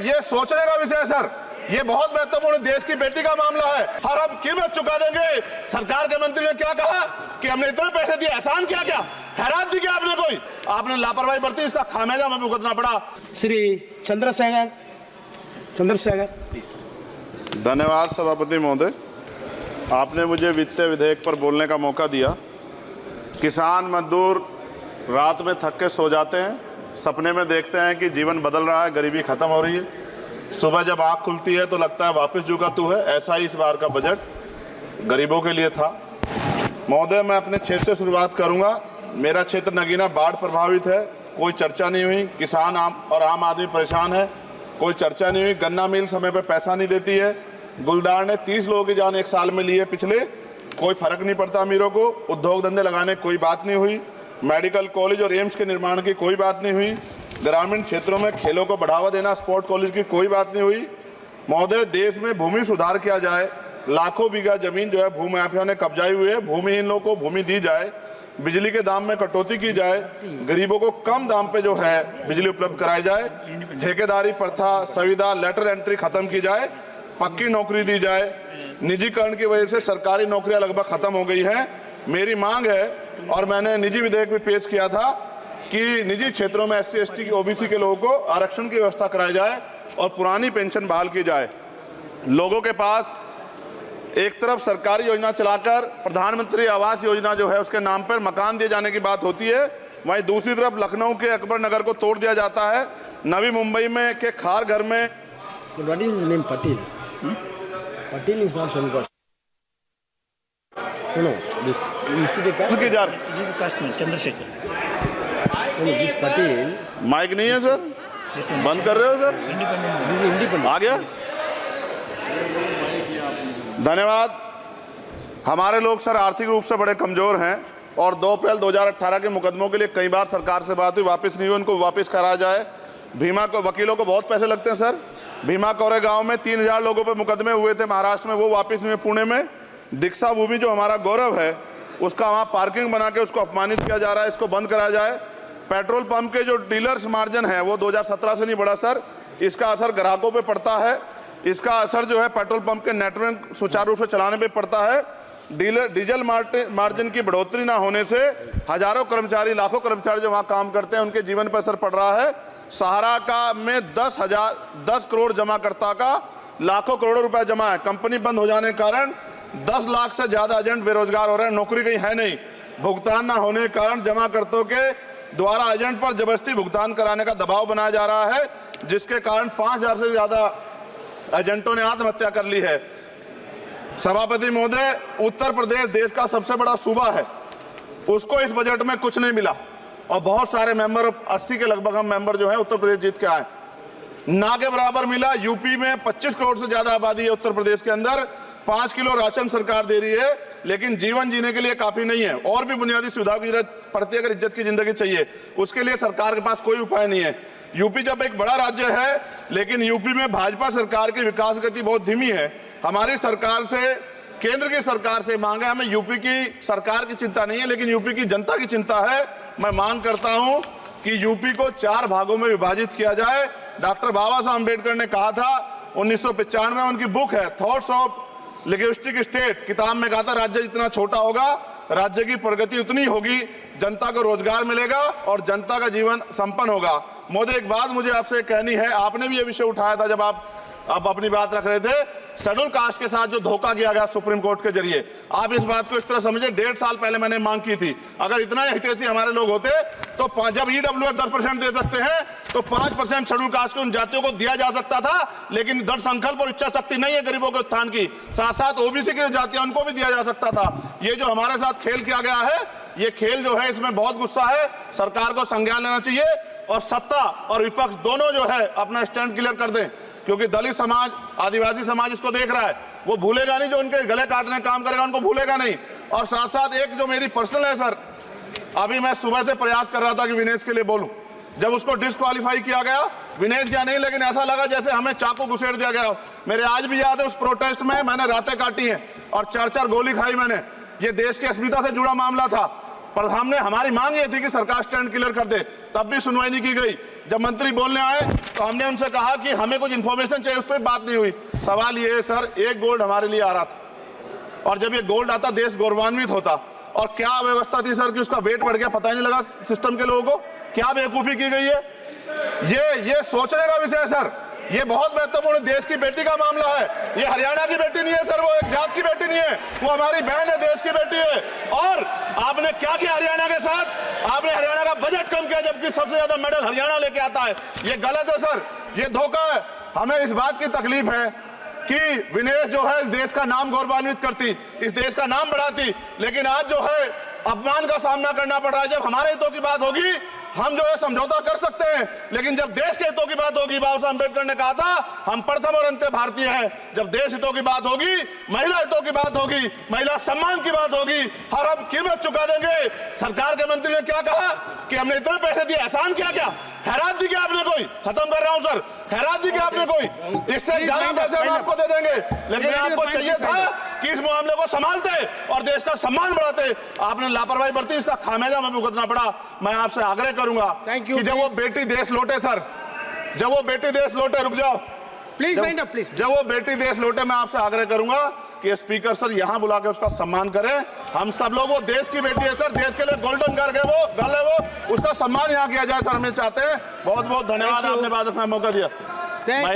ये सोचने का विषय है सर। ये बहुत महत्वपूर्ण देश की बेटी का मामला है। हर हम कीमत चुका देंगे। सरकार के मंत्री ने क्या कहा कि हमने इतने पैसे दिए, एहसान क्या क्या हैरान थी क्या आपने? कोई आपने लापरवाही बरती, इसका खामियाजा हमें भुगतना पड़ा। श्री चंद्रशेखर प्लीज। धन्यवाद सभापति महोदय, आपने मुझे वित्तीय विधेयक पर बोलने का मौका दिया। किसान मजदूर रात में थक के सो जाते हैं, सपने में देखते हैं कि जीवन बदल रहा है, गरीबी खत्म हो रही है। सुबह जब आँख खुलती है तो लगता है वापस जुगा तू है। ऐसा ही इस बार का बजट गरीबों के लिए था। महोदय, मैं अपने क्षेत्र से शुरुआत करूंगा। मेरा क्षेत्र नगीना बाढ़ प्रभावित है, कोई चर्चा नहीं हुई। किसान आम आदमी परेशान है, कोई चर्चा नहीं हुई। गन्ना मिल समय पर पैसा नहीं देती है। गुलदार ने 30 लोगों की जान एक साल में ली है पिछले, कोई फर्क नहीं पड़ता अमीरों को। उद्योग धंधे लगाने की कोई बात नहीं हुई। मेडिकल कॉलेज और एम्स के निर्माण की कोई बात नहीं हुई। ग्रामीण क्षेत्रों में खेलों को बढ़ावा देना, स्पोर्ट कॉलेज की कोई बात नहीं हुई। महोदय, देश में भूमि सुधार किया जाए। लाखों बीघा जमीन जो है भूमाफिया ने कब्जाई हुई है, भूमिहीन लोगों को भूमि दी जाए। बिजली के दाम में कटौती की जाए। गरीबों को कम दाम पे जो है बिजली उपलब्ध कराई जाए। ठेकेदारी प्रथा, संविदा, लेटर एंट्री खत्म की जाए। पक्की नौकरी दी जाए। निजीकरण की वजह से सरकारी नौकरियां लगभग खत्म हो गई हैं। मेरी मांग है, और मैंने निजी विधेयक भी पेश किया था, कि निजी क्षेत्रों में SC ST की OBC के लोगों को आरक्षण की व्यवस्था कराई जाए और पुरानी पेंशन बहाल की जाए। लोगों के पास एक तरफ सरकारी योजना चलाकर प्रधानमंत्री आवास योजना जो है उसके नाम पर मकान दिए जाने की बात होती है, वहीं दूसरी तरफ लखनऊ के अकबर नगर को तोड़ दिया जाता है। नवी मुंबई में के खार घर में What is his name? Patil. Patil is not Shankar. No, this is the caste. उसकी जा This is Kashmir, Chandrasekhar. No, this Patil. Mic नहीं है सर, बंद कर रहे हो sir? Independent. This is independent. आ गया। धन्यवाद। हमारे लोग सर आर्थिक रूप से बड़े कमजोर हैं और 2 अप्रैल 2018 के मुकदमों के लिए कई बार सरकार से बात हुई, वापस नहीं हुई। उनको वापस कराया जाए। भीमा को वकीलों को बहुत पैसे लगते हैं सर। भीमा कोरे गांव में 3000 लोगों पर मुकदमे हुए थे महाराष्ट्र में, वो वापस नहीं हुए। पुणे में दीक्षा भूमि जो हमारा गौरव है, उसका वहाँ पार्किंग बना के उसको अपमानित किया जा रहा है, इसको बंद कराया जाए। पेट्रोल पंप के जो डीलर्स मार्जिन है वो 2017 से नहीं बढ़ा सर। इसका असर ग्राहकों पे पड़ता है। इसका असर जो है पेट्रोल पंप के नेटवर्क सुचारू रूप से चलाने पे पड़ता है। डीजल मार्जिन की बढ़ोतरी ना होने से हजारों कर्मचारी, लाखों कर्मचारी जो वहाँ काम करते हैं उनके जीवन पर असर पड़ रहा है। सहारा का में 10 करोड़ जमाकर्ता का लाखों करोड़ों रुपए जमा है। कंपनी बंद हो जाने के कारण 10 लाख से ज्यादा एजेंट बेरोजगार हो रहे हैं, नौकरी कहीं है नहीं। भुगतान ना होने के कारण जमाकर्ताओं के द्वारा एजेंट पर जबरदस्ती भुगतान कराने का दबाव बनाया जा रहा है, जिसके कारण 5000 से ज्यादा एजेंटों ने आत्महत्या कर ली है। सभापति महोदय, उत्तर प्रदेश देश का सबसे बड़ा सूबा है, उसको इस बजट में कुछ नहीं मिला और बहुत सारे मेंबर, 80 के लगभग हम मेंबर जो है उत्तर प्रदेश जीत के आए, ना के बराबर मिला। यूपी में 25 करोड़ से ज्यादा आबादी है। उत्तर प्रदेश के अंदर 5 किलो राशन सरकार दे रही है, लेकिन जीवन जीने के लिए काफी नहीं है। और भी बुनियादी सुविधाओं की जरूरत पड़ती है। अगर इज्जत की जिंदगी चाहिए, उसके लिए सरकार के पास कोई उपाय नहीं है। यूपी जब एक बड़ा राज्य है, लेकिन यूपी में भाजपा सरकार की विकास गति बहुत धीमी है। हमारी सरकार से, केंद्र की सरकार से मांग है, हमें यूपी की सरकार की चिंता नहीं है, लेकिन यूपी की जनता की चिंता है। मैं मांग करता हूं कि यूपी को 4 भागों में विभाजित किया जाए। डॉक्टर बाबा साहब अम्बेडकर ने कहा था 1995 में, उनकी बुक है थॉट्स ऑफ लिंग्विस्टिक स्टेट, किताब में कहा था राज्य जितना छोटा होगा राज्य की प्रगति उतनी होगी, जनता को रोजगार मिलेगा और जनता का जीवन संपन्न होगा। मोदी, एक बात मुझे आपसे कहनी है, आपने भी ये विषय उठाया था जब आप अपनी बात रख रहे थे। शेड्यूल कास्ट के साथ जो धोखा किया गया सुप्रीम कोर्ट के जरिए, आप इस बात को इस तरह समझे, 1.5 साल पहले मैंने मांग की थी, अगर इतना हितैषी हमारे लोग होते तो जब EWF 10% दे सकते हैं तो 5% शेड्यूल कास्ट के उन जातियों को दिया जा सकता था। लेकिन दृढ़ संकल्प और इच्छा शक्ति नहीं है गरीबों के उत्थान की। साथ साथ OBC की जातियां उनको भी दिया जा सकता था। ये जो हमारे साथ खेल किया गया है, ये खेल जो है इसमें बहुत गुस्सा है। सरकार को संज्ञान लेना चाहिए और सत्ता और विपक्ष दोनों जो है अपना स्टैंड क्लियर कर दें, क्योंकि दलित समाज, आदिवासी समाज इसको देख रहा है। वो भूलेगा नहीं, जो उनके गले काटने काम करेगा उनको भूलेगा नहीं। और साथ साथ एक जो मेरी पर्सनल है सर, अभी मैं सुबह से प्रयास कर रहा था कि विनेश के लिए बोलूं। जब उसको डिस्क्वालीफाई किया गया, विनेश या नहीं, लेकिन ऐसा लगा जैसे हमें चाकू घुसेड़ दिया गया। मेरे आज भी याद है उस प्रोटेस्ट में मैंने रातें काटी हैं और 4-4 गोली खाई मैंने। ये देश की अस्मिता से जुड़ा मामला था। पर हमने हमारी मांग ये थी कि सरकार स्टैंड क्लियर कर दे, तब भी सुनवाई नहीं की गई। जब मंत्री बोलने आए तो हमने उनसे कहा कि हमें कुछ इन्फॉर्मेशन चाहिए, उस पर बात नहीं हुई। सवाल ये है सर, एक गोल्ड हमारे लिए आ रहा था और जब ये गोल्ड आता देश गौरवान्वित होता, और क्या व्यवस्था थी सर कि उसका वेट बढ़ गया, पता ही नहीं लगा सिस्टम के लोगों को। क्या बेवकूफी की गई है, ये सोचने का विषय है सर। ये बहुत महत्वपूर्ण देश की बेटी का मामला है। ये हरियाणा की बेटी नहीं है सर, वो एक जात की बेटी नहीं है, वो हमारी बहन है, देश की बेटी है। और आपने क्या किया हरियाणा के साथ? आपने हरियाणा का बजट कम किया, जबकि सबसे ज्यादा मेडल हरियाणा लेके आता है। ये गलत है सर, ये धोखा है। हमें इस बात की तकलीफ है कि विनेश जो है इस देश का नाम गौरवान्वित करती, इस देश का नाम बढ़ाती, लेकिन आज जो है अपमान का सामना करना पड़ रहा है। जब हमारे हितों की बात होगी हम जो है समझौता कर सकते हैं, लेकिन जब देश के हितों की बात होगी, बाबा साहब अम्बेडकर ने कहा था हम प्रथम और अंत्य भारतीय हैं। जब देश हितों की बात होगी, महिला हितों की बात होगी, महिला सम्मान की बात होगी, और हम कीमत चुका देंगे। सरकार के मंत्री ने क्या कहा कि हमने इतने पैसे दिए, एहसान क्या खैरात दी क्या आपने कोई? खत्म कर रहा हूं सर, खैरात दी क्या आपने कोई? इससे ज्यादा पैसे हम आपको दे देंगे, लेकिन आपको चाहिए था कि इस मामले को संभालते और देश का सम्मान बढ़ाते। आपने लापरवाही बरती, इसका खामियाजा हमें भुगतना पड़ा। मैं आपसे आग्रह करूंगा कि जब वो बेटी देश लौटे सर, जब वो बेटी देश लौटे, रुक जाओ प्लीज वाइंड अप प्लीज। जब वो बेटी देश लौटे, मैं आपसे आग्रह करूंगा कि स्पीकर सर यहां बुला के उसका सम्मान करें। हम सब लोग, वो देश की बेटी है सर, देश के लिए गोल्डन गर्ल है वो, उसका सम्मान यहां किया जाए सर, हमें चाहते हैं। बहुत बहुत धन्यवाद, आपने बात रखने का मौका दिया।